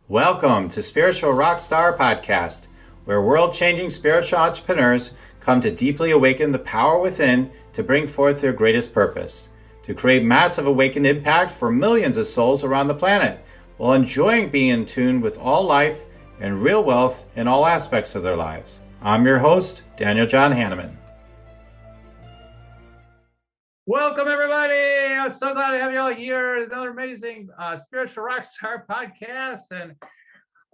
Welcome to Spiritual Rockstar Podcast, where world-changing spiritual entrepreneurs come to deeply awaken the power within to bring forth their greatest purpose, to create massive awakened impact for millions of souls around the planet, while enjoying being in tune with all life and real wealth in all aspects of their lives. I'm your host, Daniel John Hanneman. Welcome, everybody. I'm so glad to have you all here. Another amazing Spiritual Rockstar podcast. And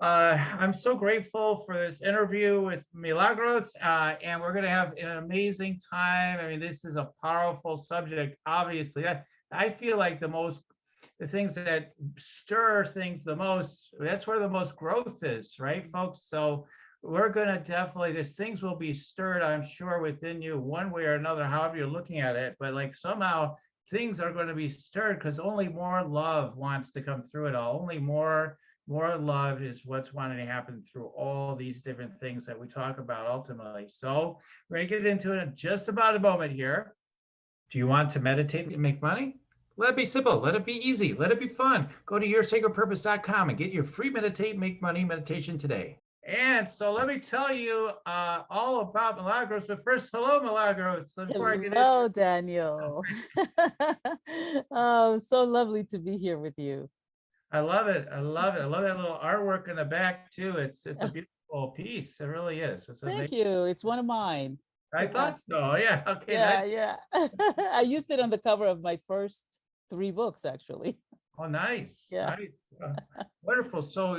I'm so grateful for this interview with Milagros. And we're going to have an amazing time. I mean, this is a powerful subject, obviously. I feel like the things that stir things the most, that's where the most growth is, right, folks? So we're going to definitely, there's things will be stirred, I'm sure, within you one way or another, however you're looking at it. But like somehow things are going to be stirred because only more love wants to come through it all. Only more love is what's wanting to happen through all these different things that we talk about ultimately. So we're going to get into it in just about a moment here. Do you want to meditate and make money? Let it be simple. Let it be easy. Let it be fun. Go to yoursacredpurpose.com and get your free Meditate, Make Money meditation today. And so let me tell you all about Milagros. But first, hello, Milagros. Hello, Daniel. Oh, so lovely to be here with you. I love it. I love that little artwork in the back too. It's a beautiful piece. It really is. Thank you. It's one of mine. I thought so. Yeah. Okay. Yeah. I used it on the cover of my first 3 books, actually. Oh, nice. Yeah. Nice. Wonderful. So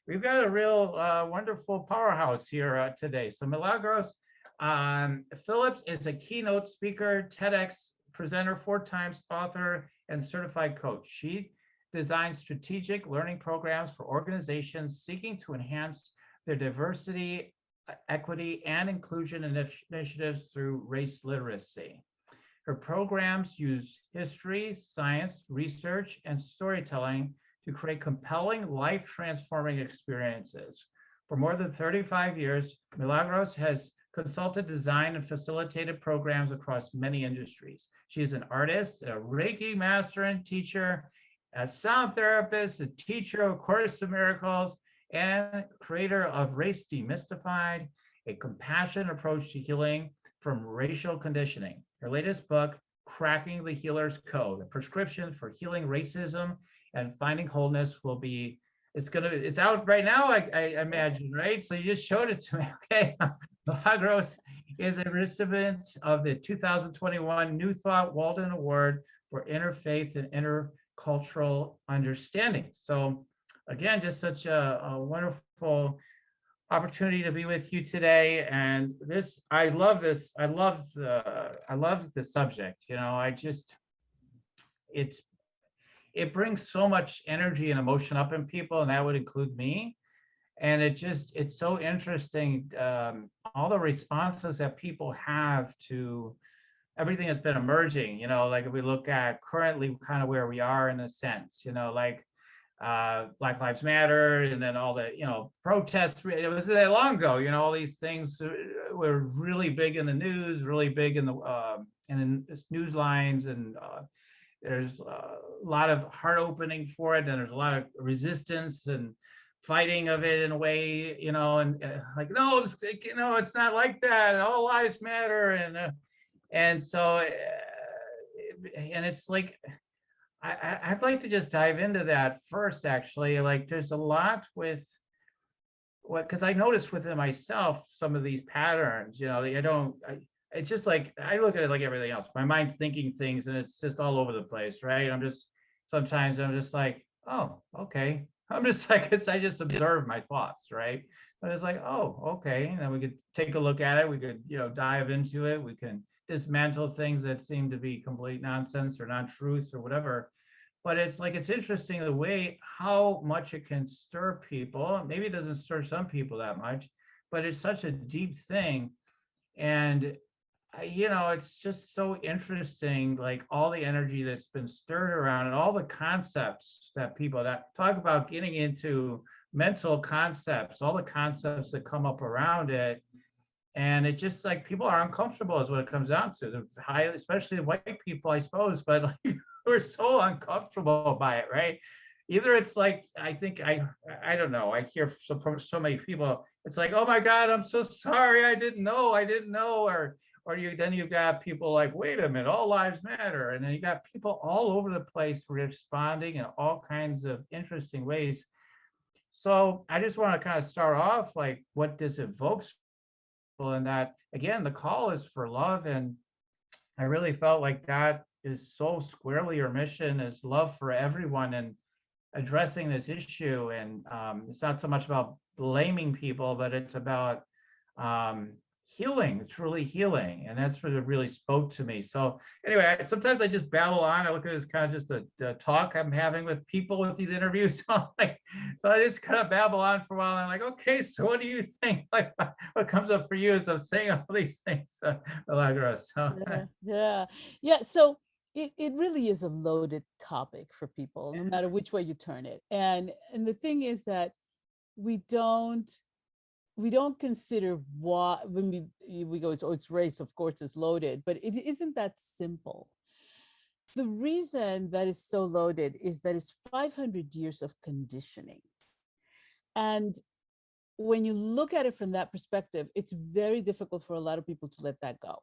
we've got a real wonderful powerhouse here today. So Milagros Phillips is a keynote speaker, TEDx presenter, 4 times author, and certified coach. She designs strategic learning programs for organizations seeking to enhance their diversity, equity, and inclusion initiatives through race literacy. Her programs use history, science, research, and storytelling to create compelling, life-transforming experiences. For more than 35 years, Milagros has consulted, designed, and facilitated programs across many industries. She is an artist, a Reiki Master and Teacher, a sound therapist, a teacher of Course in Miracles, and creator of Race Demystified, a compassionate approach to healing from racial conditioning. Her latest book, Cracking the Healer's Code, a prescription for healing racism and finding wholeness, it's out right now, I imagine, right? So you just showed it to me. Okay. Milagros is a recipient of the 2021 THOUGHT WALDEN Award for Interfaith and Intercultural Understanding. So again, just such a wonderful opportunity to be with you today. And I love the subject. You know, it brings so much energy and emotion up in people, and that would include me. And it's so interesting, all the responses that people have to everything that's been emerging, you know, like if we look at currently kind of where we are in a sense, you know, like Black Lives Matter, and then all the, you know, protests. It was that long ago, you know, all these things were really big in the news, really big in the news lines, and there's a lot of heart opening for it, and there's a lot of resistance and fighting of it in a way, you know, and like, no, it's not like that. All lives matter, and so, and it's like, I'd like to just dive into that first, actually. Like, there's a lot with because I noticed within myself some of these patterns, you know, it's just like, I look at it like everything else. My mind's thinking things and it's just all over the place, right? Sometimes I'm just like, oh, okay. I'm just like, I just observe my thoughts, right? But it's like, oh, okay. And then we could take a look at it. We could, you know, dive into it. We can dismantle things that seem to be complete nonsense or non-truths or whatever. But it's like, it's interesting the way how much it can stir people. Maybe it doesn't stir some people that much, but it's such a deep thing. And you know, it's just so interesting, like all the energy that's been stirred around and all the concepts that people that talk about getting into mental concepts, all the concepts that come up around it. And it just like people are uncomfortable is what it comes down to. Especially the white people, I suppose, but like we're so uncomfortable by it, right? either it's like, I don't know, I hear from so many people, it's like, oh my God, I'm so sorry, I didn't know, or then you've got people like, wait a minute, all lives matter. And then you got people all over the place responding in all kinds of interesting ways. So I just want to kind of start off like what this evokes, and that again, the call is for love. And I really felt like that is so squarely your mission, is love for everyone and addressing this issue. And it's not so much about blaming people, but it's about healing, truly healing. And that's what it really spoke to me. So anyway, sometimes I just babble on. I look at it as kind of just a talk I'm having with people with these interviews. So I just kind of babble on for a while. And I'm like, okay, so what do you think? Like, what comes up for you as I'm saying all these things, Milagros? So, yeah. So it really is a loaded topic for people, no matter which way you turn it. And the thing is that we don't consider what, when we go, it's race, of course, it's loaded, but it isn't that simple. The reason that it's so loaded is that it's 500 years of conditioning. And when you look at it from that perspective, it's very difficult for a lot of people to let that go.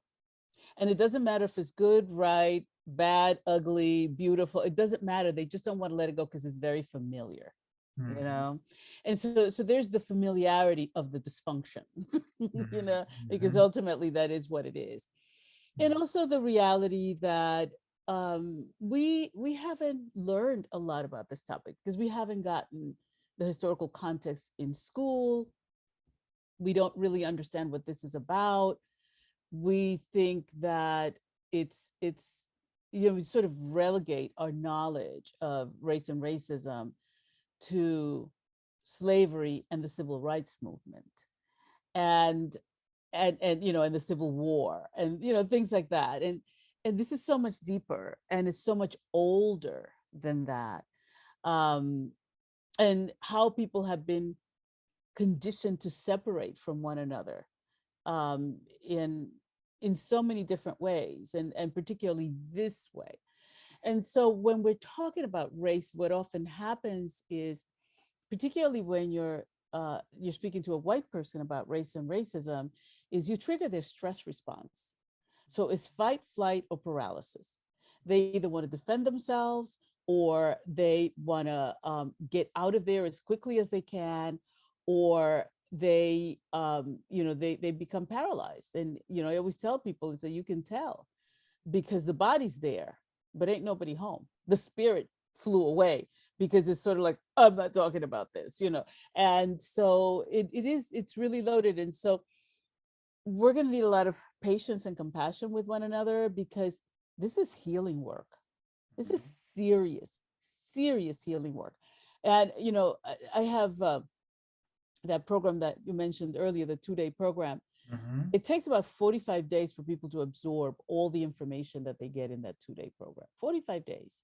And it doesn't matter if it's good, right, bad, ugly, beautiful, it doesn't matter. They just don't want to let it go because it's very familiar. You know, and so there's the familiarity of the dysfunction, you know, because ultimately that is what it is. And also the reality that we haven't learned a lot about this topic because we haven't gotten the historical context in school. We don't really understand what this is about. We think that it's you know, we sort of relegate our knowledge of race and racism to slavery and the civil rights movement and you know, and the Civil War and, you know, things like that. And this is so much deeper and it's so much older than that. And how people have been conditioned to separate from one another in so many different ways, and particularly this way. And so when we're talking about race, what often happens is, particularly when you're speaking to a white person about race and racism, is you trigger their stress response. So it's fight, flight, or paralysis. They either want to defend themselves or they want to get out of there as quickly as they can, or they you know, they become paralyzed. And you know, I always tell people is that you can tell because the body's there, but ain't nobody home. The spirit flew away because it's sort of like, I'm not talking about this, you know. And so it's really loaded. And so we're going to need a lot of patience and compassion with one another because this is healing work. This is serious healing work. And, you know, I have that program that you mentioned earlier, the 2-day program. It takes about 45 days for people to absorb all the information that they get in that 2-day program, 45 days.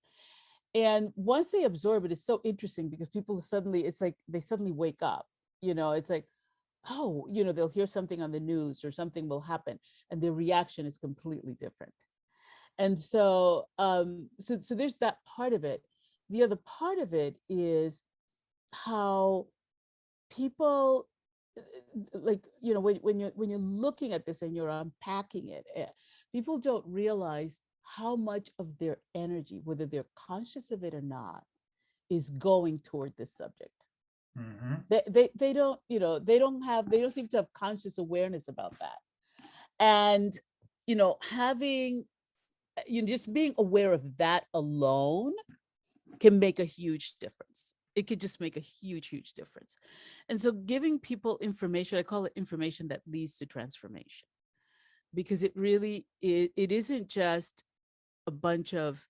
And once they absorb it, it's so interesting because people suddenly, it's like they suddenly wake up, you know, it's like, oh, you know, they'll hear something on the news or something will happen and their reaction is completely different. And so, so there's that part of it. The other part of it is how people, like, you know, when you're looking at this and you're unpacking it, people don't realize how much of their energy, whether they're conscious of it or not, is going toward this subject. They don't, you know, they don't seem to have conscious awareness about that. And, you know, having, you know, just being aware of that alone can make a huge difference. It could just make a huge difference. And so giving people information, I call it information that leads to transformation, because it really, it isn't just a bunch of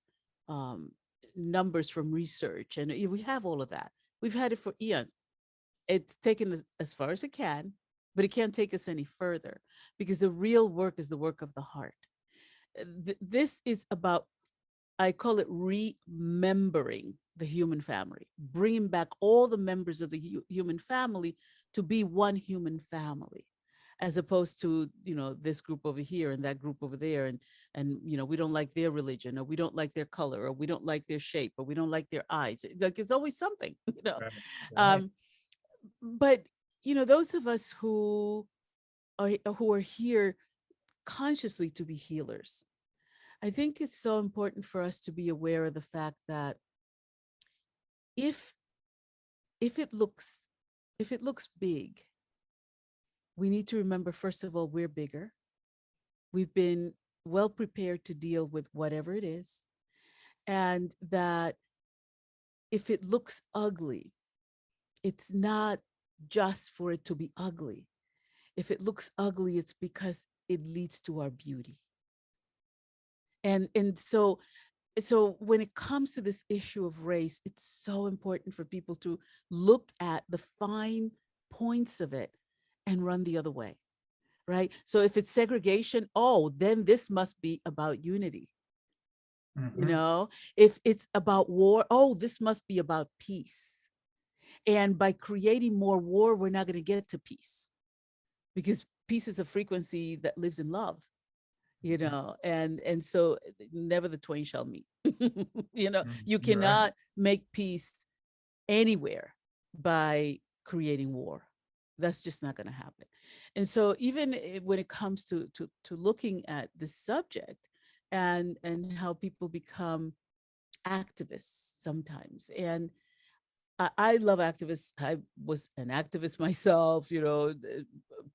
numbers from research. And we have all of that. We've had it for eons. It's taken us as far as it can, but it can't take us any further because the real work is the work of the heart. This is about, I call it remembering the human family, bringing back all the members of the human family to be one human family. as opposed to, you know, this group over here and that group over there, and you know, we don't like their religion, or we don't like their color, or we don't like their shape, or we don't like their eyes. Like, it's always something, you know. Right. Right. um but you know, those of us who are here consciously to be healers, I think it's so important for us to be aware of the fact that if if it looks if it looks big, we need to remember, first of all, we're bigger. We've been well prepared to deal with whatever it is. And that if it looks ugly, it's not just for it to be ugly. If it looks ugly, it's because it leads to our beauty. And so when it comes to this issue of race, it's so important for people to look at the fine points of it and run the other way, right? So if it's segregation, oh, then this must be about unity. You Mhm. know, if it's about war, oh, this must be about peace. And by creating more war, we're not going to get to peace, because peace is a frequency that lives in love, you know. And so never the twain shall meet. You know, you You're right. cannot make peace anywhere by creating war. That's just not going to happen. And so even when it comes to looking at this subject, and how people become activists sometimes. And I love activists. I was an activist myself, you know,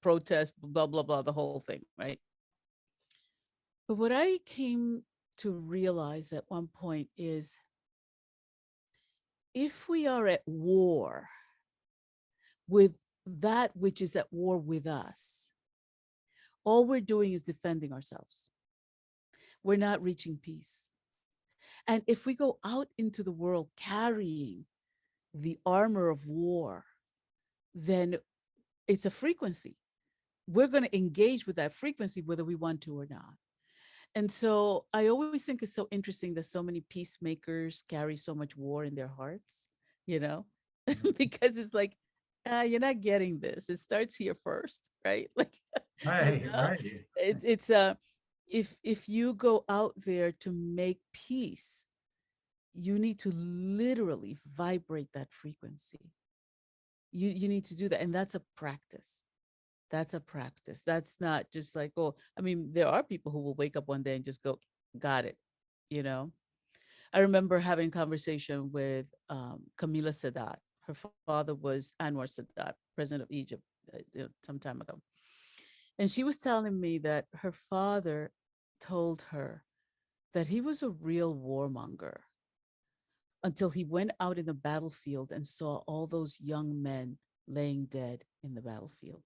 protest, blah, blah, blah, the whole thing, right? But what I came to realize at one point is, if we are at war with that which is at war with us, all we're doing is defending ourselves. We're not reaching peace. And if we go out into the world carrying the armor of war, then it's a frequency. We're going to engage with that frequency whether we want to or not. And so I always think it's so interesting that so many peacemakers carry so much war in their hearts, you know, because it's like, you're not getting this. It starts here first, right? Like, you Right. know, Right. it's if you go out there to make peace, you need to literally vibrate that frequency. You need to do that, and that's a practice. That's a practice. That's not just like, oh, I mean, there are people who will wake up one day and just go, got it, you know. I remember having a conversation with Camila Sadat. Her father was Anwar Sadat, president of Egypt, some time ago. And she was telling me that her father told her that he was a real warmonger until he went out in the battlefield and saw all those young men laying dead in the battlefield.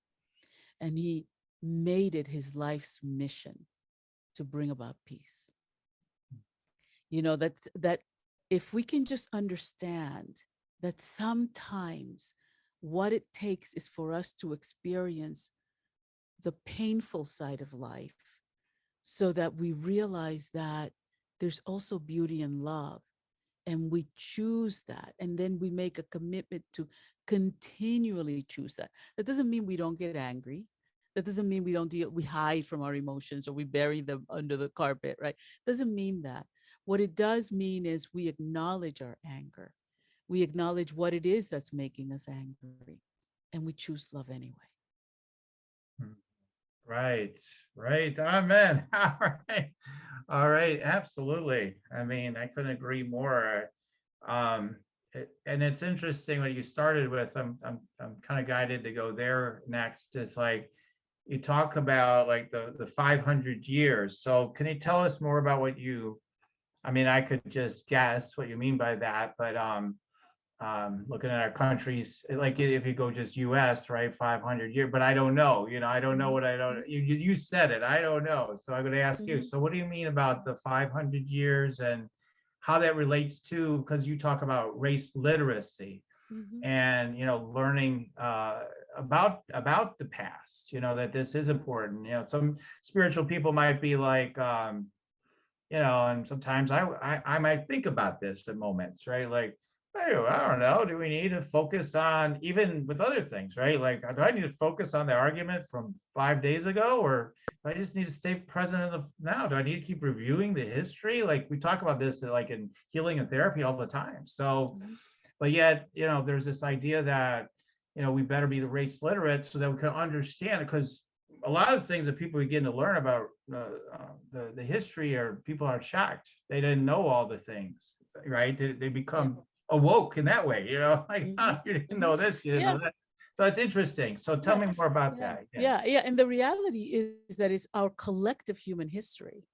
And he made it his life's mission to bring about peace. You know, that if we can just understand that sometimes what it takes is for us to experience the painful side of life, so that we realize that there's also beauty and love, and we choose that, and then we make a commitment to continually choose that. That doesn't mean we don't get angry. That doesn't mean we hide from our emotions, or we bury them under the carpet, right? Doesn't mean that. What it does mean is we acknowledge our anger. We acknowledge what it is that's making us angry, and we choose love anyway. Right. Right. Amen. All right. All right. Absolutely. I mean, I couldn't agree more. And it's interesting what you started with. I'm kind of guided to go there next. It's like you talk about like the 500 years. So can you tell us more about what you, I mean, I could just guess what you mean by that, but looking at our countries, like if you go just US, right, 500 years, but I don't know, I don't know Mhm, what I don't, you said it, I don't know. So I'm going to ask you, mhm, so what do you mean about the 500 years and how that relates to, because you talk about race literacy mhm, and, learning about the past, that this is important. Some spiritual people might be like, and sometimes I might think about this at moments, right? Like, I don't know. Do we need to focus on, even with other things, right? Like, do I need to focus on the argument from 5 days ago, or do I just need to stay present in the now? Do I need to keep reviewing the history? Like we talk about this like in healing and therapy all the time. So, Mhm. but yet, there's this idea that, we better be the race literate so that we can understand it, because a lot of things that people begin to learn about the history, or people are shocked. They didn't know all the things, right? They Yeah. become awoke in that way, like, Hmm. you didn't Hmm. know this, you didn't Yeah. know that. So it's interesting. So tell Yeah. me more about Yeah. that. Yeah. Yeah. Yeah. And the reality is that it's our collective human history.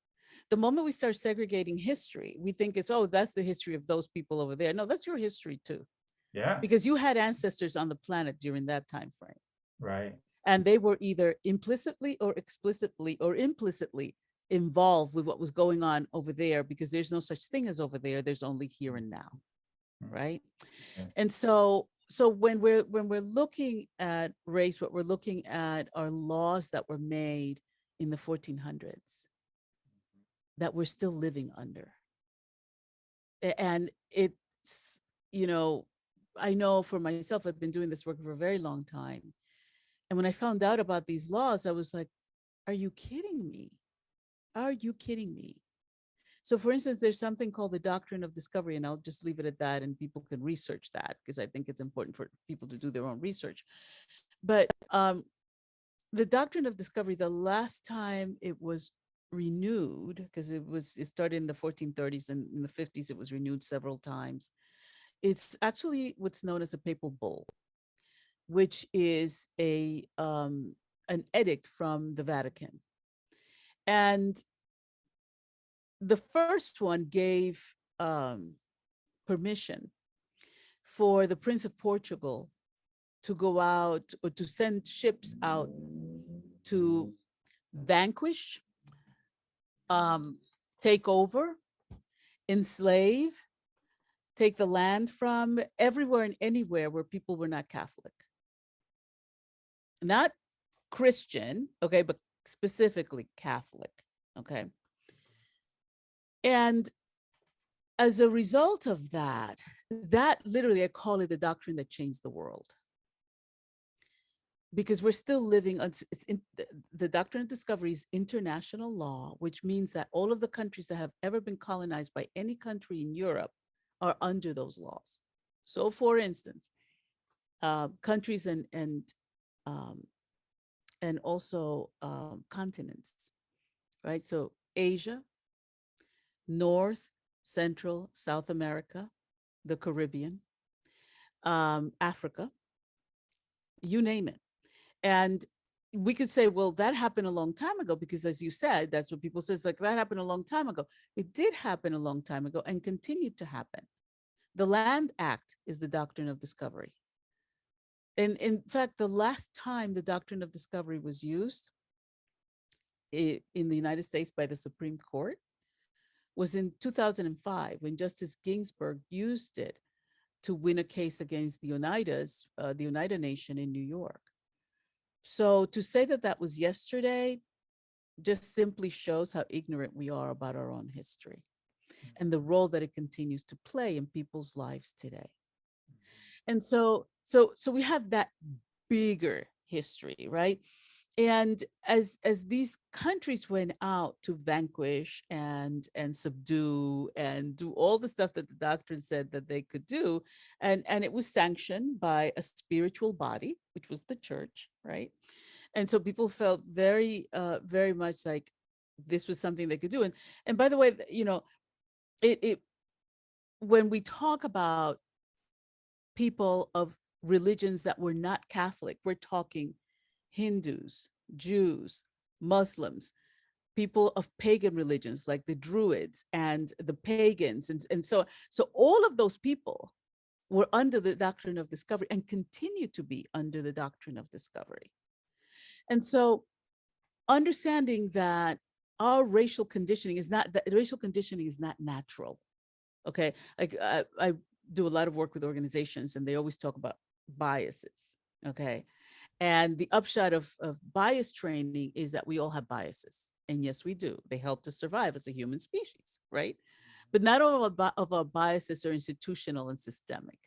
The moment we start segregating history, we think it's, oh, that's the history of those people over there. No, that's your history too, Yeah. because you had ancestors on the planet during that time frame. Right. And they were either implicitly or explicitly or implicitly involved with what was going on over there, because there's no such thing as over there. There's only here and now, right? Yeah. And so when we're looking at race, what we're looking at are laws that were made in the 1400s that we're still living under. And it's, you know, I know for myself, I've been doing this work for a very long time. And when I found out about these laws, I was like, are you kidding me? Are you kidding me? So, for instance, there's something called the doctrine of discovery, and I'll just leave it at that, and people can research that because I think it's important for people to do their own research. But the doctrine of discovery, the last time it was renewed, because it started in the 1430s, and in the 50s it was renewed several times. It's actually what's known as a papal bull, which is an edict from the Vatican. And the first one gave permission for the Prince of Portugal to go out, or to send ships out to vanquish, take over, enslave, take the land from everywhere and anywhere where people were not Catholic. Not Christian, okay, but specifically Catholic, okay? And as a result of that, that literally, I call it the doctrine that changed the world. Because we're still living on, the doctrine of discovery is international law, which means that all of the countries that have ever been colonized by any country in Europe are under those laws. So for instance, countries and also continents, right? So Asia, North, Central, South America, the Caribbean, Africa, you name it. And we could say, well, that happened a long time ago, because as you said, that's what people say. It's like, that happened a long time ago. It did happen a long time ago and continued to happen. The Land Act is the doctrine of discovery. And in fact, the last time the doctrine of discovery was used in the United States by the Supreme Court was in 2005, when Justice Ginsburg used it to win a case against the Oneida Nation in New York. So to say that that was yesterday just simply shows how ignorant we are about our own history and the role that it continues to play in people's lives today. And so we have that bigger history, right? And as these countries went out to vanquish and subdue and do all the stuff that the doctrine said that they could do, and it was sanctioned by a spiritual body, which was the church, right? And so people felt very very much like this was something they could do. And by the way, you know, it when we talk about people of religions that were not Catholic, we're talking Hindus, Jews, Muslims, people of pagan religions like the Druids and the pagans. And so all of those people were under the doctrine of discovery and continue to be under the doctrine of discovery. And so understanding that our racial conditioning is not natural. Okay. Like I do a lot of work with organizations, and they always talk about biases. Okay. And the upshot of bias training is that we all have biases. And yes, we do. They help to survive as a human species, right? But not all of our biases are institutional and systemic.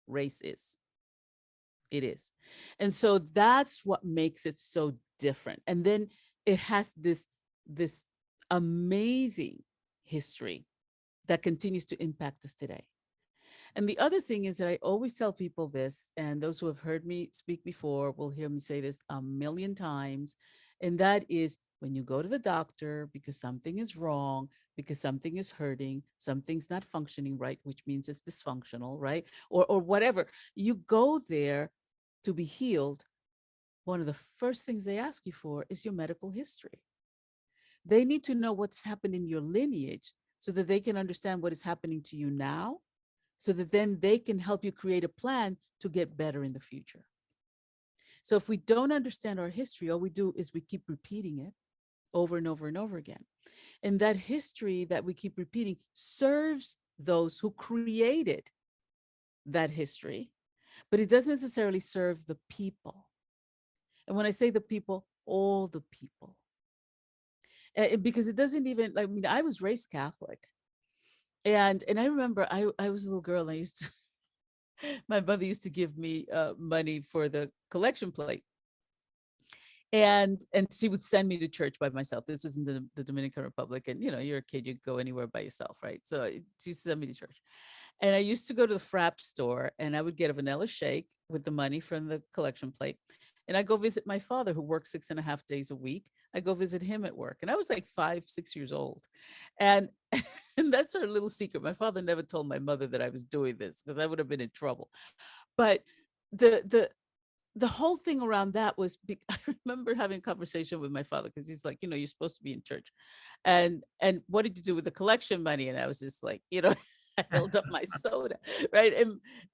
Race is. It is. And so that's what makes it so different. And then it has this amazing history that continues to impact us today. And the other thing is that I always tell people this, and those who have heard me speak before will hear me say this a million times. And that is, when you go to the doctor because something is wrong, because something is hurting, something's not functioning right, which means it's dysfunctional, right? Or whatever, you go there to be healed. One of the first things they ask you for is your medical history. They need to know what's happened in your lineage so that they can understand what is happening to you now, so that then they can help you create a plan to get better in the future. So if we don't understand our history, all we do is we keep repeating it over and over and over again. And that history that we keep repeating serves those who created that history, but it doesn't necessarily serve the people. And when I say the people, all the people. Because it doesn't even, I mean, I was raised Catholic. And I remember I was a little girl. I used to, my mother used to give me money for the collection plate. And she would send me to church by myself. This was in the Dominican Republic. And, you know, you're a kid, you go anywhere by yourself, right? So she used to send me to church. And I used to go to the frap store and I would get a vanilla shake with the money from the collection plate. And I go visit my father, who works 6.5 days a week. I go visit him at work. And I was like 5, 6 years old. And, and that's our little secret. My father never told my mother that I was doing this because I would have been in trouble. But the whole thing around that was, I remember having a conversation with my father because he's like, you know, you're supposed to be in church. And what did you do with the collection money? And I was just like, you know, I held up my soda, right?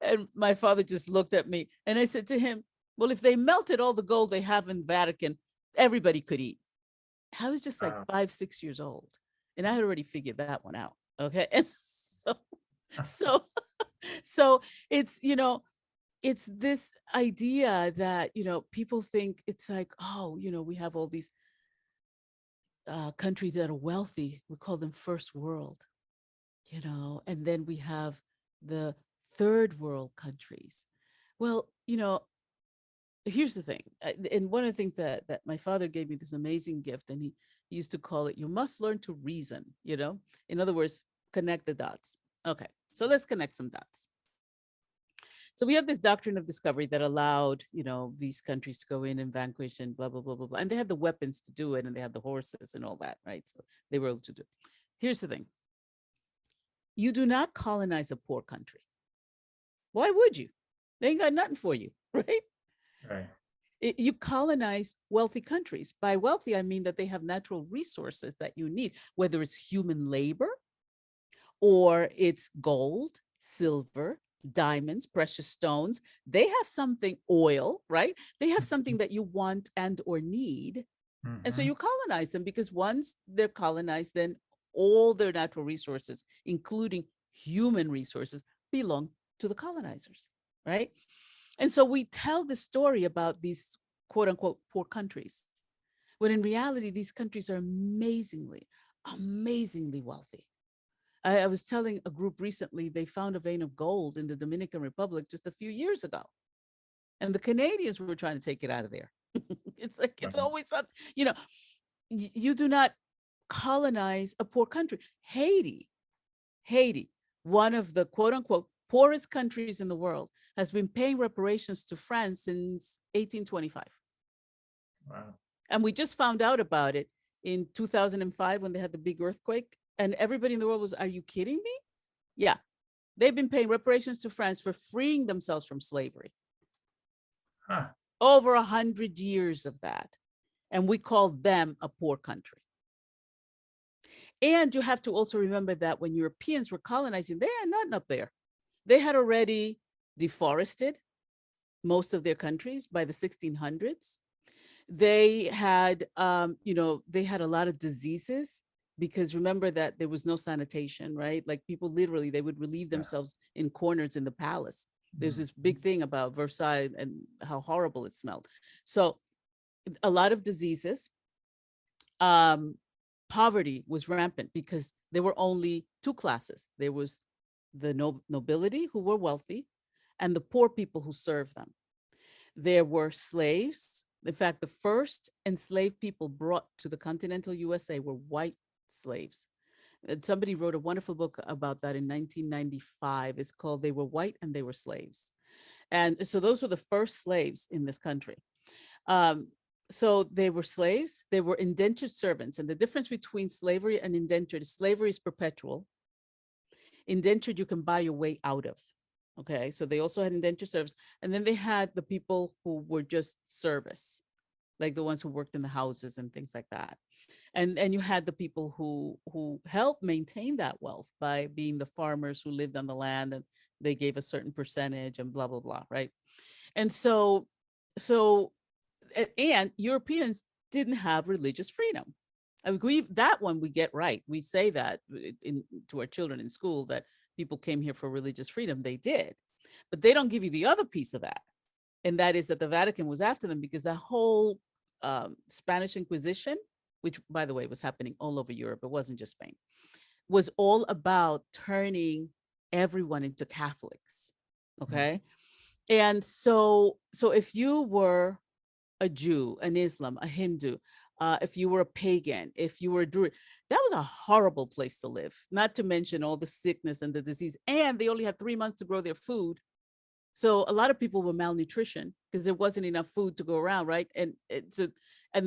And my father just looked at me and I said to him, well, if they melted all the gold they have in Vatican, everybody could eat. I was just like 5, 6 years old. And I had already figured that one out. Okay. And so it's, you know, it's this idea that, you know, people think it's like, oh, you know, we have all these countries that are wealthy. We call them first world, you know, and then we have the third world countries. Well, you know, here's the thing. And one of the things that my father gave me this amazing gift, and he used to call it, you must learn to reason, you know, in other words, connect the dots. Okay, so let's connect some dots. So we have this doctrine of discovery that allowed, you know, these countries to go in and vanquish and blah, blah, blah, blah, blah. And they had the weapons to do it and they had the horses and all that, right? So they were able to do it. Here's the thing. You do not colonize a poor country. Why would you? They ain't got nothing for you, right? Right. You colonize wealthy countries. By wealthy, I mean that they have natural resources that you need, whether it's human labor or it's gold, silver, diamonds, precious stones. They have something, oil, right? They have something that you want and or need. And so you colonize them, because once they're colonized, then all their natural resources, including human resources, belong to the colonizers, right? And so we tell the story about these quote unquote poor countries, when in reality, these countries are amazingly, amazingly wealthy. I was telling a group recently, they found a vein of gold in the Dominican Republic just a few years ago. And the Canadians were trying to take it out of there. It's like, it's always something, you know, you do not colonize a poor country. Haiti, one of the quote unquote poorest countries in the world, has been paying reparations to France since 1825. Wow. And we just found out about it in 2005 when they had the big earthquake. And everybody in the world was, are you kidding me? Yeah, they've been paying reparations to France for freeing themselves from slavery. Huh. Over 100 years of that. And we call them a poor country. And you have to also remember that when Europeans were colonizing, they had nothing up there. They had already deforested most of their countries by the 1600s. They had, you know, they had a lot of diseases, because remember that there was no sanitation, right? Like people literally, they would relieve themselves in corners in the palace. There's this big thing about Versailles and how horrible it smelled. So a lot of diseases, poverty was rampant because there were only two classes. There was the nobility who were wealthy and the poor people who served them. There were slaves. In fact, the first enslaved people brought to the continental USA were white slaves. And somebody wrote a wonderful book about that in 1995. It's called They Were White and They Were Slaves. And so those were the first slaves in this country. So they were slaves, they were indentured servants. And the difference between slavery and indentured is slavery is perpetual. Indentured, you can buy your way out of. Okay, so they also had indentured service. And then they had the people who were just service, like the ones who worked in the houses and things like that. And you had the people who helped maintain that wealth by being the farmers who lived on the land, and they gave a certain percentage and blah, blah, blah, right? And so and Europeans didn't have religious freedom. I agree, that one we get right. We say that to our children in school, that people came here for religious freedom. They did, but they don't give you the other piece of that. And that is that the Vatican was after them because the whole Spanish Inquisition, which by the way was happening all over Europe, it wasn't just Spain, was all about turning everyone into Catholics. Okay. Mm-hmm. And so if you were a Jew, an Islam, a Hindu, if you were a pagan, if you were a Druid, that was a horrible place to live, not to mention all the sickness and the disease. And they only had 3 months to grow their food. So a lot of people were malnutrition because there wasn't enough food to go around, right? And the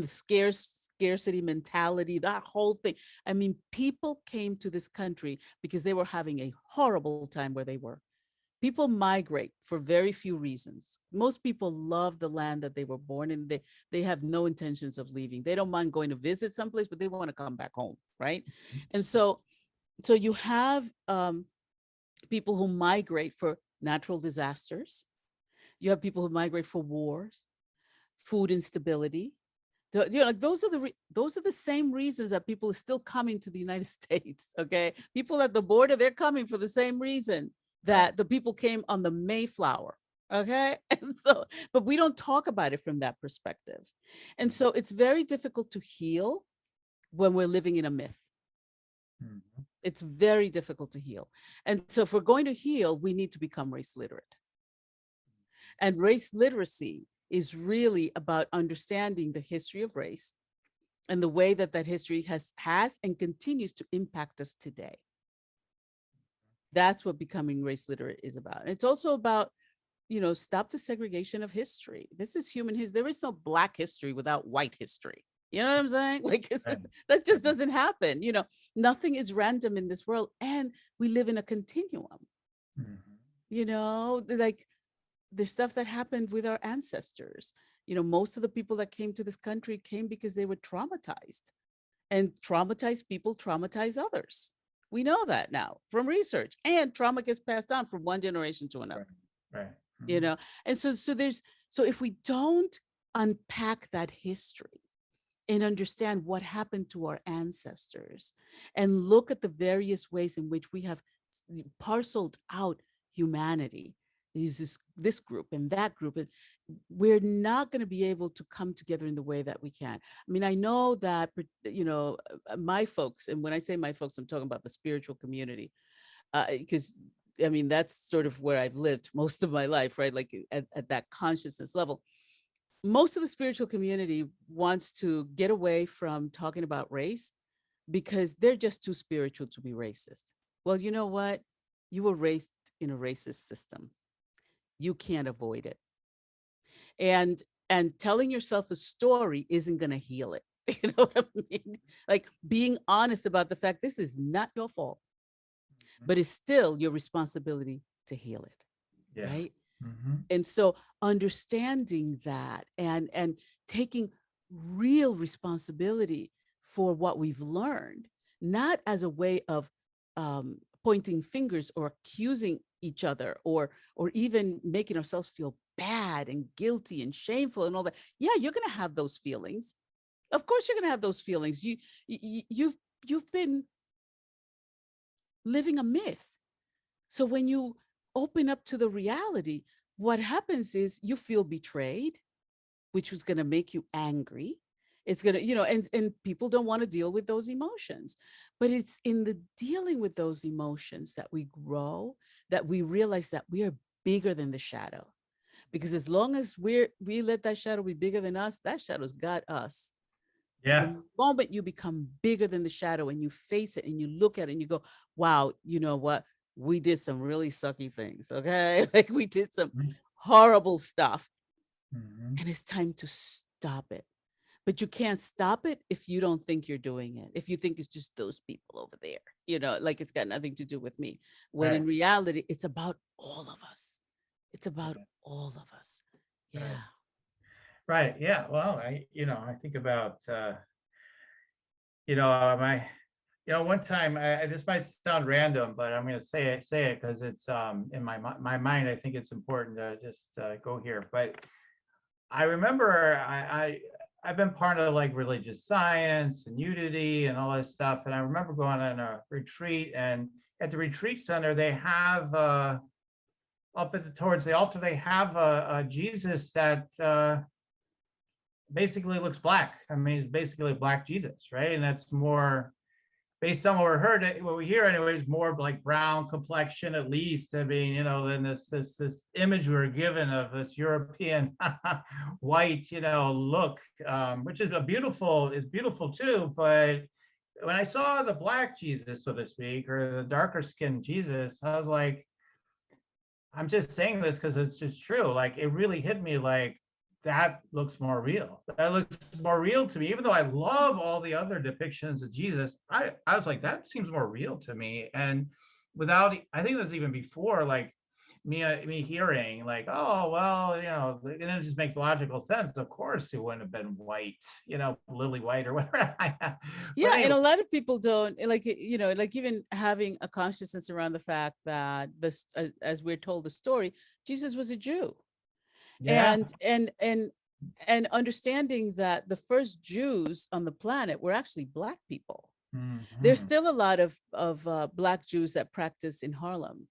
scarcity mentality, that whole thing. I mean, people came to this country because they were having a horrible time where they were. People migrate for very few reasons. Most people love the land that they were born in. They have no intentions of leaving. They don't mind going to visit someplace, but they want to come back home, right? And so you have people who migrate for natural disasters. You have people who migrate for wars, food instability. Like those are the same reasons that people are still coming to the United States. Okay, people at the border, they're coming for the same reason that the people came on the Mayflower. Okay. And so, but we don't talk about it from that perspective. And so it's very difficult to heal when we're living in a myth. Mm-hmm. It's very difficult to heal. And so if we're going to heal, we need to become race literate. And race literacy is really about understanding the history of race and the way that that history has and continues to impact us today. That's what becoming race literate is about. And it's also about, stop the segregation of history. This is human history. There is no Black history without white history. You know what I'm saying? Like that just doesn't happen. Nothing is random in this world. And we live in a continuum. Mm-hmm. Like the stuff that happened with our ancestors. Most of the people that came to this country came because they were traumatized. And traumatized people traumatize others. We know that now from research, and trauma gets passed on from one generation to another. Right. Mm-hmm. And so if we don't unpack that history and understand what happened to our ancestors and look at the various ways in which we have parceled out humanity, use this group and that group, and we're not going to be able to come together in the way that we can. I mean, I know that, my folks, and when I say my folks, I'm talking about the spiritual community, because I mean, that's sort of where I've lived most of my life, right? Like at that consciousness level. Most of the spiritual community wants to get away from talking about race because they're just too spiritual to be racist. Well, you know what? You were raised in a racist system. You can't avoid it. And telling yourself a story isn't going to heal it. You know what I mean? Like being honest about the fact this is not your fault, but it's still your responsibility to heal it. Yeah. Right. Mm-hmm. And so understanding that and taking real responsibility for what we've learned, not as a way of pointing fingers or accusing each other or even making ourselves feel bad and guilty and shameful and all that. Yeah, you're going to have those feelings. Of course, you're going to have those feelings. You've been living a myth. So when you open up to the reality, what happens is you feel betrayed, which was going to make you angry. It's going to, and people don't want to deal with those emotions, but it's in the dealing with those emotions that we grow, that we realize that we are bigger than the shadow. Because as long as we let that shadow be bigger than us, that shadow's got us. Yeah. The moment you become bigger than the shadow and you face it and you look at it and you go, wow, you know what? We did some really sucky things. Okay. Like we did some horrible stuff. Mhm. And it's time to stop it. But you can't stop it if you don't think you're doing it. If you think it's just those people over there, like it's got nothing to do with me. When in Right. reality, it's about all of us. It's about Right. all of us. Right. Yeah. Right. Yeah. Well, I think about, my, one time, this might sound random, but I'm going to say it because it's in my mind. I think it's important to just go here. But I remember I've been part of like religious science and unity and all this stuff. And I remember going on a retreat, and at the retreat center, they have towards the altar, they have a Jesus that basically looks black. I mean, he's basically a black Jesus, right? And that's more based on what we hear anyways, more like brown complexion at least. I mean, than this image we were given of this European white, look, which is beautiful too. But when I saw the black Jesus, so to speak, or the darker skinned Jesus, I was like, I'm just saying this because it's just true. Like it really hit me like that looks more real. That looks more real to me. Even though I love all the other depictions of Jesus, I was like, that seems more real to me. And I think it was even before like me hearing like, oh well, and it just makes logical sense. Of course, it wouldn't have been white, lily white or whatever. But Yeah, and anyway, a lot of people don't like like even having a consciousness around the fact that this, as we're told the story, Jesus was a Jew, yeah. and understanding that the first Jews on the planet were actually Black people. There's Mhm. still a lot of Black Jews that practice in Harlem,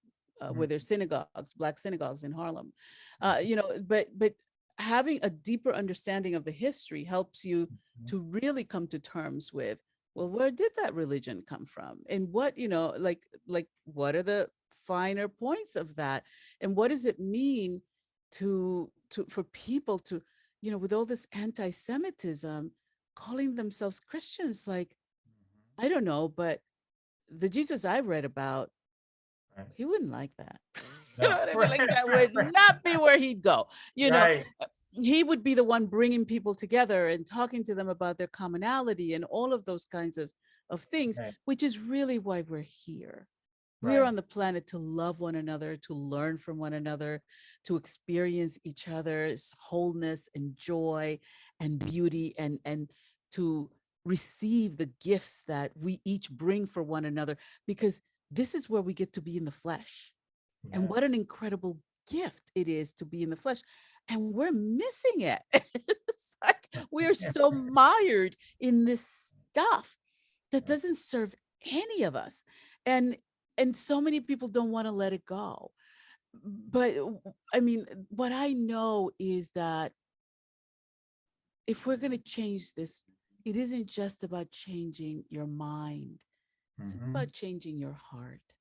where there's synagogues, Black synagogues in Harlem, but having a deeper understanding of the history helps you to really come to terms with, well, where did that religion come from, and what like what are the finer points of that, and what does it mean for people to, with all this anti-Semitism, calling themselves Christians, like, I don't know, but the Jesus I read about, Right. he wouldn't like that. You know No. what I mean? Right, Like that right, would not be where he'd go. You know, right. he would be the one bringing people together and talking to them about their commonality and all of those kinds of things, Right. which is really why we're here. We're Right. on the planet to love one another, to learn from one another, to experience each other's wholeness and joy and beauty, and to receive the gifts that we each bring for one another, because this is where we get to be in the flesh. And Yes. what an incredible gift it is to be in the flesh. And we're missing it. It's like we're Yeah. so mired in this stuff that doesn't serve any of us. And so many people don't want to let it go. But I mean, what I know is that if we're going to change this, it isn't just about changing your mind. It's Mhm. about changing your heart.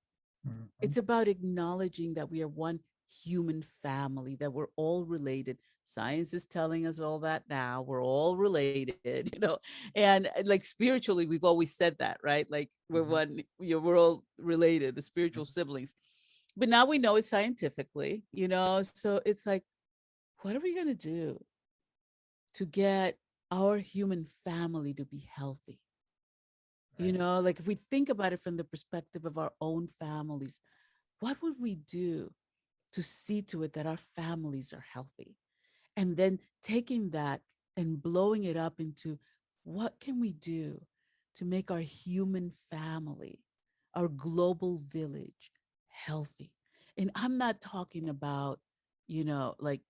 Mhm. It's about acknowledging that we are one human family, that we're all related. Science is telling us all that now. We're all related, and like spiritually, we've always said that, right? Like we're Mhm. one, we're all related, the spiritual siblings. But now we know it scientifically, so it's like, what are we going to do to get our human family to be healthy? Right. Like if we think about it from the perspective of our own families, what would we do to see to it that our families are healthy? And then taking that and blowing it up into, what can we do to make our human family, our global village, healthy? And I'm not talking about, like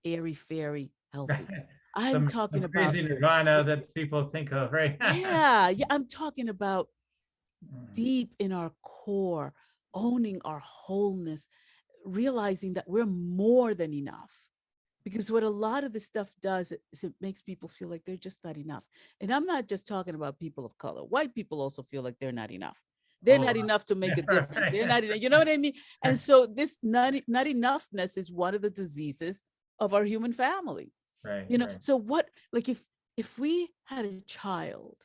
airy fairy healthy. I'm Some talking about, crazy nirvana that people think of, right? yeah, I'm talking about Mhm. deep in our core, owning our wholeness, realizing that we're more than enough, Because what a lot of this stuff does is it makes people feel like they're just not enough. And I'm not just talking about people of color. White people also feel like they're not enough. They're Oh, not enough to make a difference. They're right, not enough. You know what I mean? And so this not enoughness is one of the diseases of our human family. right, You know, right, so what, like if we had a child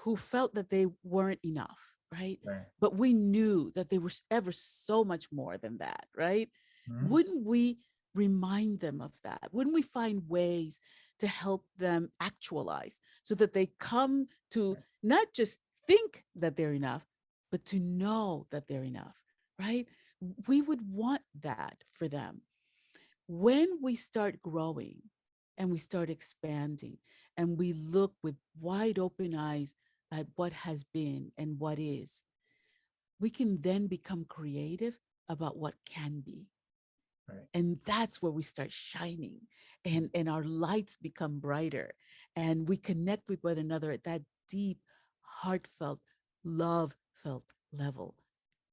who felt that they weren't enough, right? right. But we knew that they were ever so much more than that, right? Mhm. Wouldn't we remind them of that? Wouldn't we find ways to help them actualize so that they come to not just think that they're enough, but to know that they're enough, right? We would want that for them. When we start growing and we start expanding and we look with wide open eyes at what has been and what is, we can then become creative about what can be. Right. And that's where we start shining and our lights become brighter and we connect with one another at that deep, heartfelt, love felt level.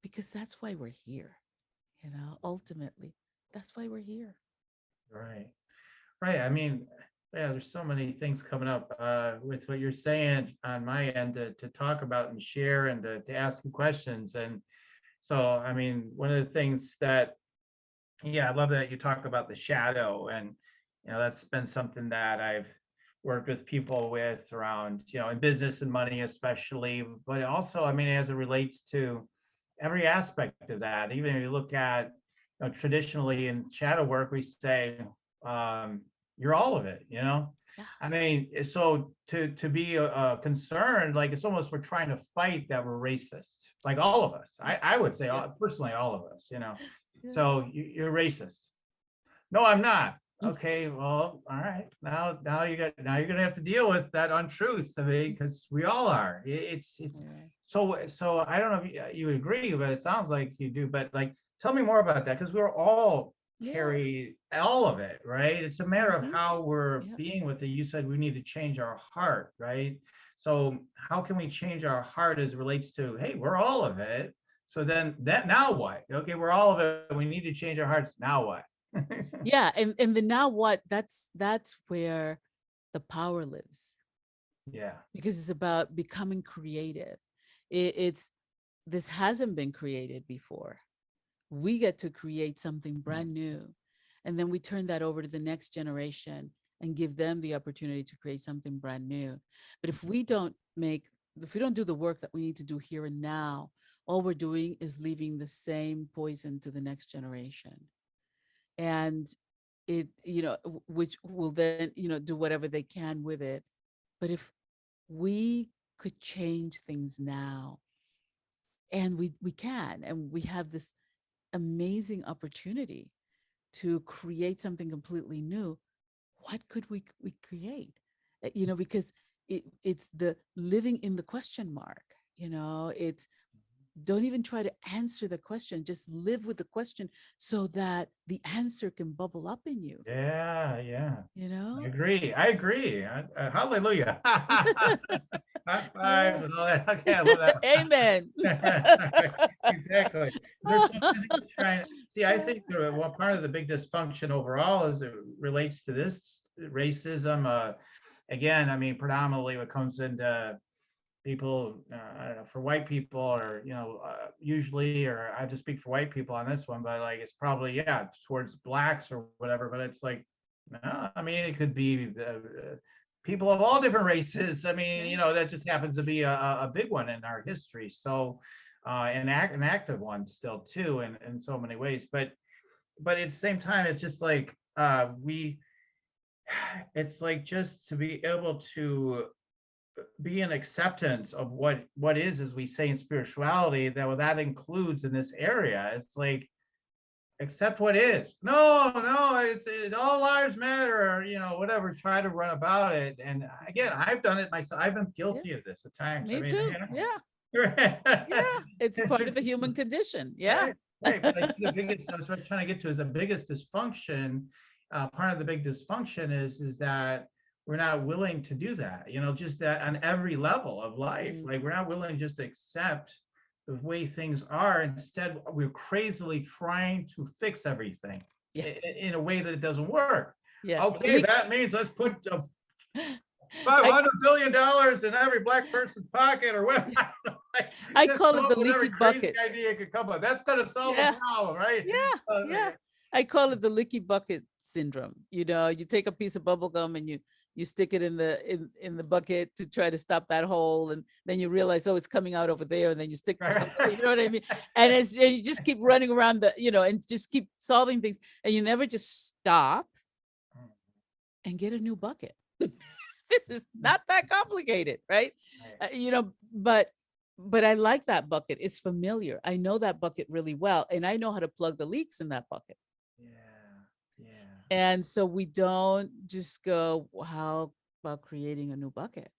Because that's why we're here, ultimately, that's why we're here. Right. Right. I mean, yeah, there's so many things coming up with what you're saying on my end to talk about and share and to ask you questions. And so, I mean, one of the things that, yeah, I love that you talk about the shadow. And, that's been something that I've worked with people with around, in business and money, especially, but also, I mean, as it relates to every aspect of that, even if you look at, traditionally in shadow work, we say, you're all of it. Yeah. I mean, so to be concerned, like it's almost we're trying to fight that we're racist, like all of us. I would say Yeah. personally all of us. Yeah. So you're racist. No, I'm not. Okay, well, all right. Now you're gonna have to deal with that untruth of it because we all are. It's Yeah. so I don't know if you agree, but it sounds like you do. But like, tell me more about that because we're all Yeah. carry all of it, right? It's a matter of Mhm. how we're Yeah. being with it. You said we need to change our heart, right? So how can we change our heart as it relates to, hey, we're all of it. So then that now what? Okay, we're all of it. We need to change our hearts. Now what? Yeah. And the now what, that's where the power lives, Yeah. because it's about becoming creative. It's this hasn't been created before. We get to create something brand new. And then we turn that over to the next generation and give them the opportunity to create something brand new. But if we don't do the work that we need to do here and now, all we're doing is leaving the same poison to the next generation. And which will then, do whatever they can with it. But if we could change things now, and we can, and we have this amazing opportunity to create something completely new, what could we create? Because it's the living in the question mark. It's don't even try to answer the question, just live with the question so that the answer can bubble up in you. Yeah, yeah. you I know agree. I agree. Hallelujah. High five yeah. and all that. Okay, I love Amen. that. Exactly. They're so busy trying. See, I think one part of the big dysfunction overall is it relates to this racism. Again, I mean, predominantly what comes into people, I don't know, for white people, or usually, or I just speak for white people on this one, but like it's probably, yeah, towards blacks or whatever. But it's like, no, I mean, it could be people of all different races. I mean, Yeah. that just happens to be a big one in our history. So an active one still too, in so many ways. But at the same time, it's just like it's like just to be able to be an acceptance of what is, as we say in spirituality, that includes in this area. It's like accept what is. No, it all lives matter, or whatever. Try to run about it. And again, I've done it myself. I've been Yeah. guilty of this at times. I Me mean, too. Yeah. Yeah. It's part of the It's human condition. Yeah. right, right. But I think the biggest, that's what I'm trying to get to, is the biggest dysfunction. Part of the big dysfunction is that we're not willing to do that, just that on every level of life. Like we're not willing to just accept the way things are. Instead, we're crazily trying to fix everything Yeah. in a way that it doesn't work. Yeah. Okay, that means let's put $500 billion in every black person's pocket or what. I Just call come it up the with every leaky crazy bucket. idea you could come up. That's going to solve Yeah. the problem, right? Yeah. I call it the leaky bucket syndrome. You know, you take a piece of bubble gum and you stick it in the bucket to try to stop that hole, and then you realize, oh, it's coming out over there, and then you stick, you know what I mean? And you just keep running around and just keep solving things, and you never just stop and get a new bucket. This is not that complicated, right? But I like that bucket. It's familiar. I know that bucket really well, and I know how to plug the leaks in that bucket. Yeah. And so we don't just go, how about creating a new bucket?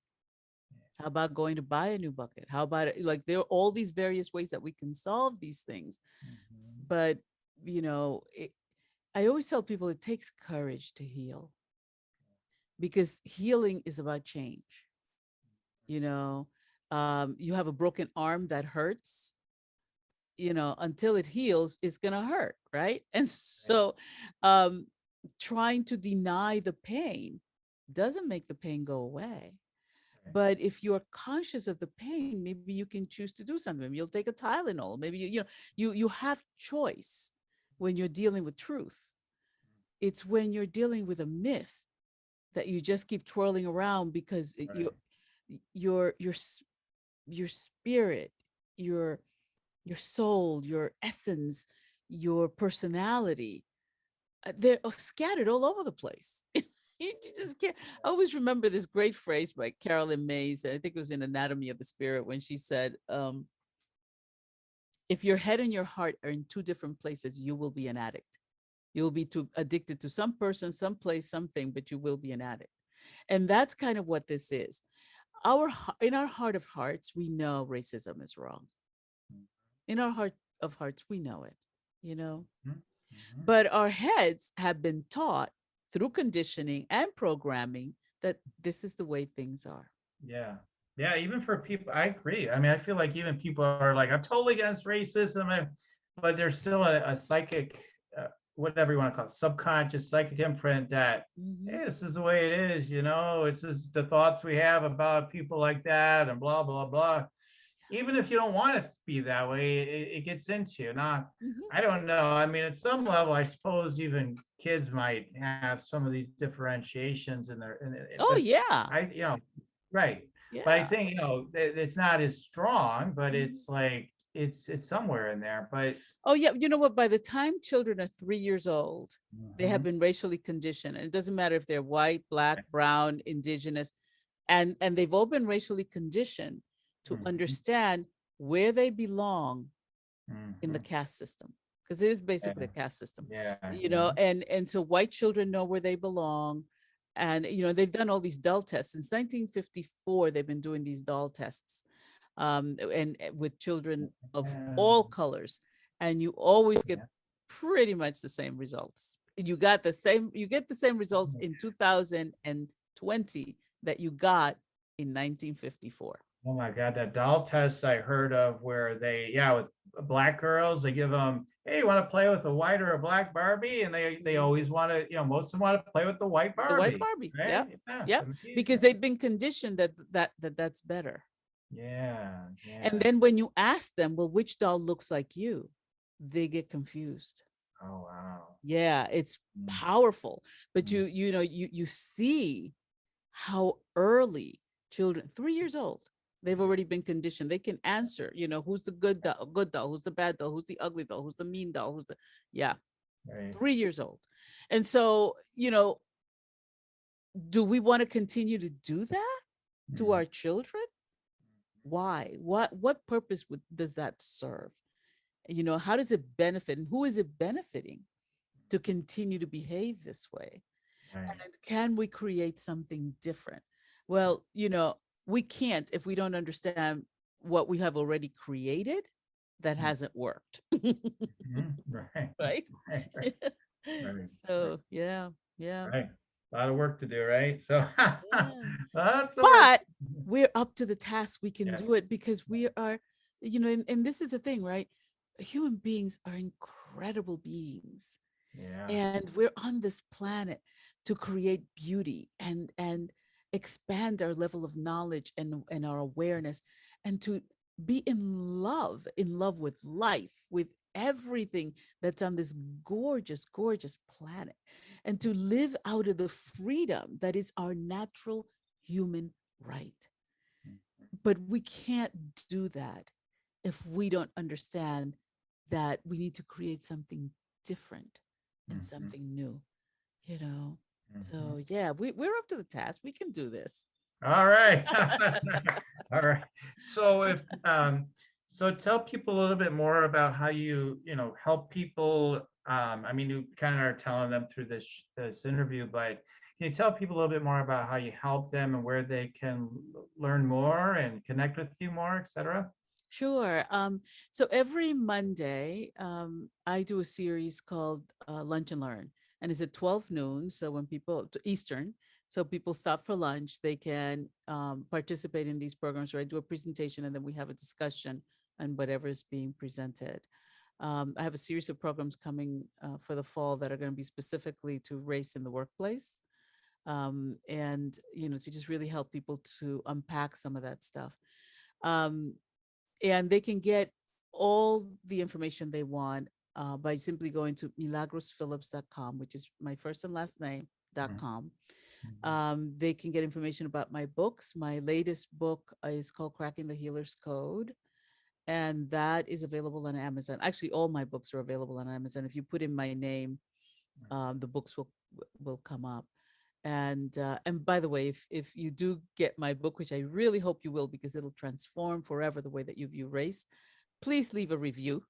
How about going to buy a new bucket? How about it? Like, there are all these various ways that we can solve these things. But, I always tell people it takes courage to heal, because healing is about change. You have a broken arm that hurts, until it heals, it's going to hurt. Right. And so trying to deny the pain doesn't make the pain go away. But if you're conscious of the pain, maybe you can choose to do something. Maybe you'll take a Tylenol. Maybe you have choice when you're dealing with truth. It's when you're dealing with a myth that you just keep twirling around, because your spirit, your soul, your essence, your personality, they're scattered all over the place. You just can't. I always remember this great phrase by Carolyn Mays. I think it was in Anatomy of the Spirit, when she said, if your head and your heart are in two different places, you will be an addict. You will be addicted to some person, some place, something, but you will be an addict. And that's kind of what this is. In our heart of hearts, we know racism is wrong. In our heart of hearts, we know it, But our heads have been taught through conditioning and programming that this is the way things are. Yeah, even for people, I agree. I mean, I feel like even people are like, I'm totally against racism, but there's still a psychic, whatever you want to call it, subconscious psychic imprint that, hey, this is the way it is, it's just the thoughts we have about people like that and blah, blah, blah. Even if you don't want to be that way, it gets into you. Now, I don't know. I mean, at some level, I suppose even kids might have some of these differentiations in their. Right. Yeah. But I think it's not as strong, but it's like it's somewhere in there. But you know what? By the time children are 3 years old, they have been racially conditioned, and it doesn't matter if they're white, black, brown, indigenous, and they've all been racially conditioned to understand where they belong in the caste system, because it is basically a caste system. And so white children know where they belong, and they've done all these doll tests since 1954. They've been doing these doll tests, and with children of all colors, and you always get pretty much the same results. You get the same results in 2020 that you got in 1954. Oh my God, that doll test I heard of where with black girls, they give them, hey, you want to play with a white or a black Barbie? And they always want to, most of them want to play with the white Barbie. The white Barbie, right? Yeah. Because they've been conditioned that's better. Yeah. And then when you ask them, well, which doll looks like you? They get confused. Oh, wow. Yeah, it's powerful. But you see how early children, 3 years old, they've already been conditioned. They can answer, who's the good doll, who's the bad doll, who's the ugly doll, who's the mean doll, right. 3 years old. And so, do we want to continue to do that to our children? Why? What purpose does that serve? How does it benefit, and who is it benefiting to continue to behave this way? Right. And can we create something different? Well, we can't if we don't understand what we have already created that hasn't worked. Right. So, yeah. Right. A lot of work to do, right? So, but we're up to the task. We can do it because we are, and this is the thing, right? Human beings are incredible beings. Yeah. And we're on this planet to create beauty and expand our level of knowledge and our awareness, and to be in love with life, with everything that's on this gorgeous, gorgeous planet, and to live out of the freedom that is our natural human right. But we can't do that if we don't understand that we need to create something different and Mhm. something new, you know? Mhm. So yeah, we're up to the task. We can do this. All right. All right. So if so tell people a little bit more about how you know, help people. I mean, you kind of are telling them through this interview, but can you tell people a little bit more about how you help them and where they can learn more and connect with you more, et cetera? Sure. So every Monday, I do a series called Lunch and Learn, and it's at 12 noon. So when people Eastern, so people stop for lunch, they can participate in these programs where I do a presentation and then we have a discussion on whatever is being presented. I have a series of programs coming for the fall that are going to be specifically to race in the workplace, and to just really help people to unpack some of that stuff. Um, and they can get all the information they want by simply going to milagrosphillips.com, which is my first and last Mhm. name.com. Mhm. They can get information about my books. My latest book is called Cracking the Healer's Code, and that is available on Amazon. Actually, all my books are available on Amazon. If you put in my name, the books will come up. And by the way, if you do get my book, which I really hope you will, because it'll transform forever the way that you view race, please leave a review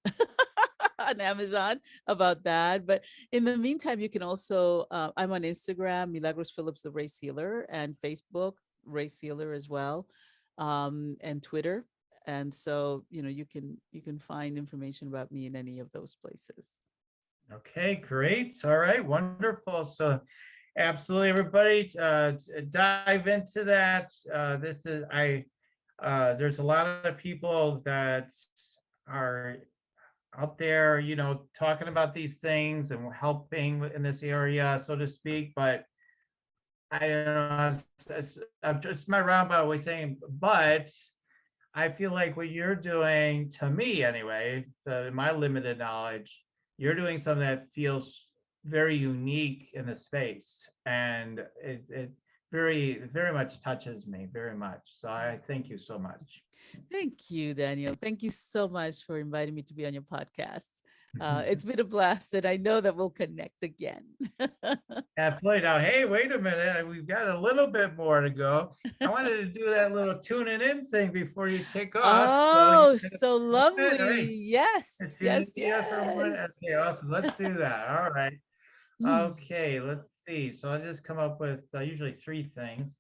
on Amazon about that. But in the meantime, you can also I'm on Instagram, Milagros Phillips, the Race Healer, and Facebook, Race Healer as well, and Twitter. And so you can find information about me in any of those places. Okay, great. All right, wonderful. So absolutely, everybody, dive into that. This is there's a lot of people that are out there, you know, talking about these things and helping in this area, so to speak. But I don't know, I'm just my roundabout way saying, but I feel like what you're doing, to me anyway, in my limited knowledge, you're doing something that feels very unique in the space, and it very, very much touches me very much. So I thank you so much. Thank you, Daniel. Thank you so much for inviting me to be on your podcast. It's been a blast, and I know that we'll connect again. Absolutely. Now, hey, wait a minute. We've got a little bit more to go. I wanted to do that little tuning in thing before you take off. So you Oh, kind of so it. All lovely. right. Yes, It's yes, yeah for one. yes. Okay, awesome. Let's do that. All right. Mm. Okay, let's see. So I just come up with usually three things.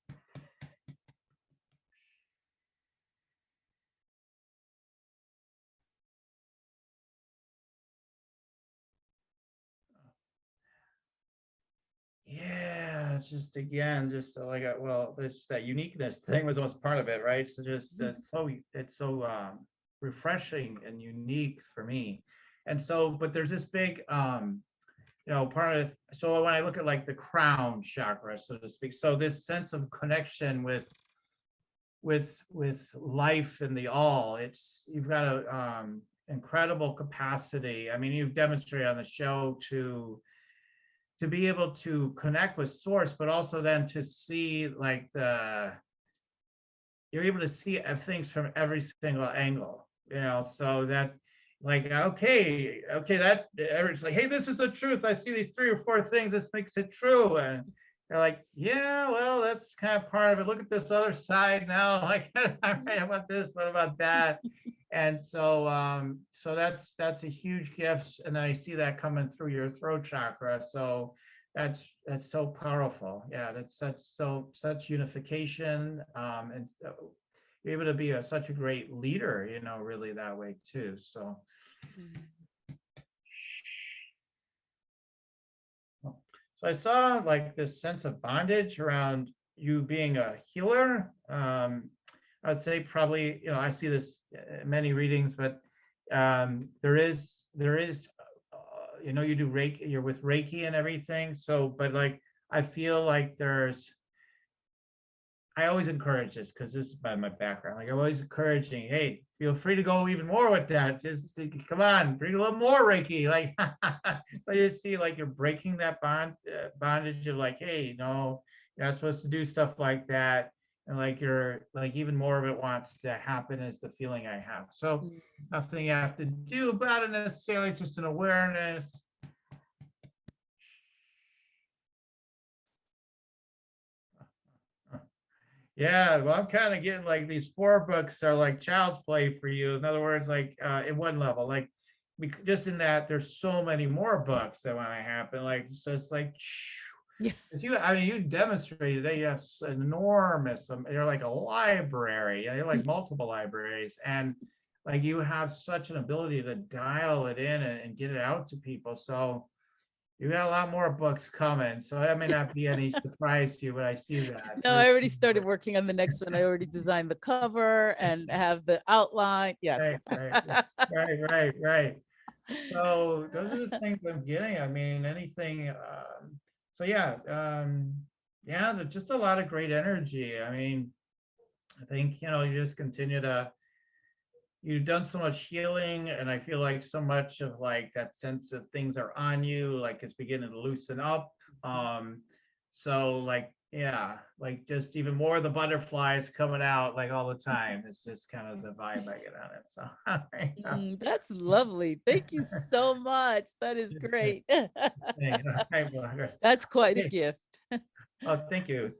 Yeah, it's just again, just like well, it's that uniqueness thing was almost part of it, right? So just it's so refreshing and unique for me. And so, but there's this big part of so when I look at like the crown chakra, so to speak, so this sense of connection with life and the all, it's you've got a incredible capacity. I mean, you've demonstrated on the show to be able to connect with source, but also then to see like you're able to see things from every single angle, so that like, okay, that's it's like, hey, this is the truth. I see these three or four things. This makes it true. And they're like, yeah, well, that's kind of part of it. Look at this other side now. Like, all right, how about this? What about that? And so that's a huge gift. And I see that coming through your throat chakra. So that's so powerful. Yeah, that's such unification, and be able to be such a great leader, really that way too. So Mm. I saw like this sense of bondage around you being a healer. I'd say probably, I see this in many readings, but there is you know, you do Reiki, you're with Reiki and everything. So, but like, I feel like I always encourage this because this is by my background. Like I'm always encouraging, hey, feel free to go even more with that. Just come on, bring a little more Reiki. Like, but you see, like you're breaking that bondage of like, hey, you know, you're not supposed to do stuff like that. And like you're like even more of it wants to happen is the feeling I have. So nothing you have to do about it necessarily, just an awareness. Yeah, well, I'm kind of getting like these 4 books are like child's play for you. In other words, like in one level, like just in that there's so many more books that want to happen. Like so it's like, Yeah. I mean, you demonstrated that you have enormous. You're like a library. You're like multiple libraries, and like you have such an ability to dial it in and get it out to people. So you got a lot more books coming, so that may not be any surprise to you, but I see that. No, I already started working on the next one. I already designed the cover and have the outline. Yes. Right. So those are the things I'm getting. I mean, anything. So yeah, there's just a lot of great energy. I mean, I think, you know, you just continue to. You've done so much healing, and I feel like so much of like that sense of things are on you, like it's beginning to loosen up. So like, yeah, like just even more of the butterflies coming out like all the time. It's just kind of the vibe I get on it. So that's lovely. Thank you so much. That is great. That's quite a gift. Oh, thank you.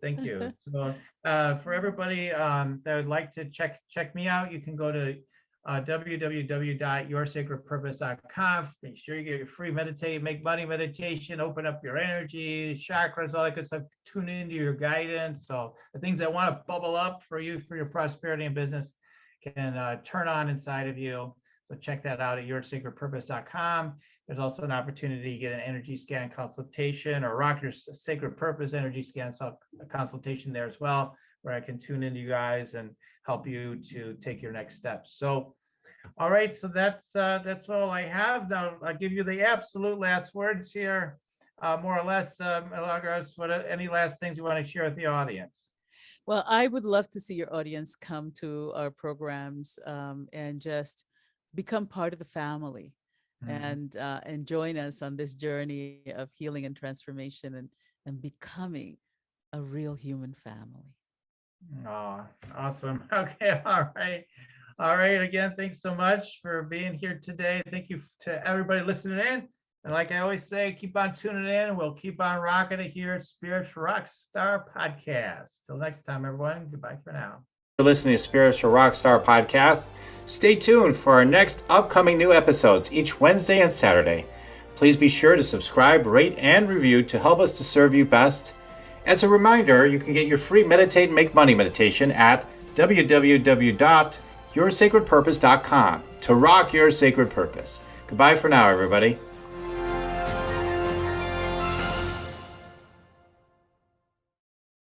So for everybody that would like to check me out, you can go to www.yoursacredpurpose.com. Make sure you get your free make money meditation, open up your energy, chakras, all that good stuff. Tune into your guidance. So the things that want to bubble up for you, for your prosperity and business, can turn on inside of you. So check that out at yoursacredpurpose.com. There's also an opportunity to get an energy scan consultation or Rock Your Sacred Purpose energy scan consultation there as well, where I can tune into you guys and help you to take your next steps. So, all right, so that's all I have. Now I'll give you the absolute last words here, more or less. Milagros, any last things you want to share with the audience? Well, I would love to see your audience come to our programs and just become part of the family. And join us on this journey of healing and transformation and becoming a real human family. Oh, awesome. Okay. All right. Again, thanks so much for being here today. Thank you to everybody listening in. And like I always say, keep on tuning in. We'll keep on rocking it here at Spiritual Rockstar Podcast. Till next time, everyone. Goodbye for now. For listening to Spiritual Rockstar Podcast. Stay tuned for our next upcoming new episodes each Wednesday and Saturday. Please be sure to subscribe, rate, and review to help us to serve you best. As a reminder, you can get your free Meditate and Make Money meditation at www.yoursacredpurpose.com to rock your sacred purpose. Goodbye for now, everybody.